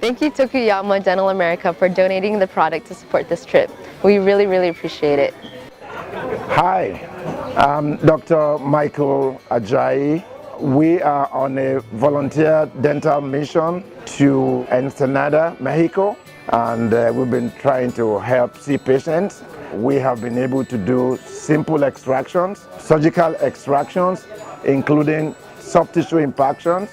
Thank you Tokuyama Dental America for donating the product to support this trip. We really appreciate it. Hi, I'm Dr. Michael Ajayi. We are on a volunteer dental mission to Ensenada, Mexico, and we've been trying to help see patients. We have been able to do simple extractions, surgical extractions, including soft tissue impactions,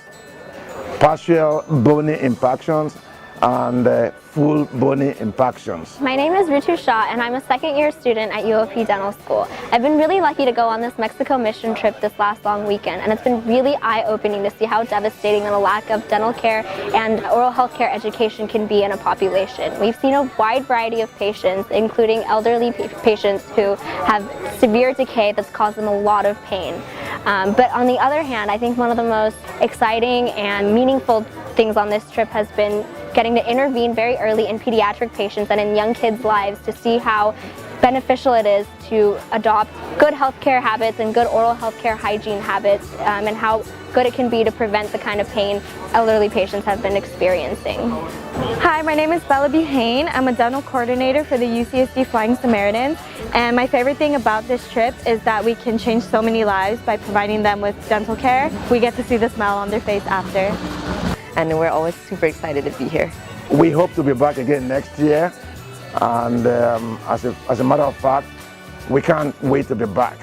partial bony impactions, and full bony impactions. My name is Ritu Shah and I'm a second-year student at UOP Dental School. I've been really lucky to go on this Mexico mission trip this last long weekend, and it's been really eye-opening to see how devastating a lack of dental care and oral health care education can be in a population. We've seen a wide variety of patients, including elderly patients who have severe decay that's caused them a lot of pain. But on the other hand, I think one of the most exciting and meaningful things on this trip has been getting to intervene very early in pediatric patients and in young kids' lives to see how beneficial it is to adopt good healthcare habits and good oral healthcare hygiene habits, and how good it can be to prevent the kind of pain elderly patients have been experiencing. Hi, my name is Bella Buhane. I'm a dental coordinator for the UCSD Flying Samaritans, and my favorite thing about this trip is that we can change so many lives by providing them with dental care. We get to see the smile on their face after. And we're always super excited to be here. We hope to be back again next year, and as a matter of fact, we can't wait to be back.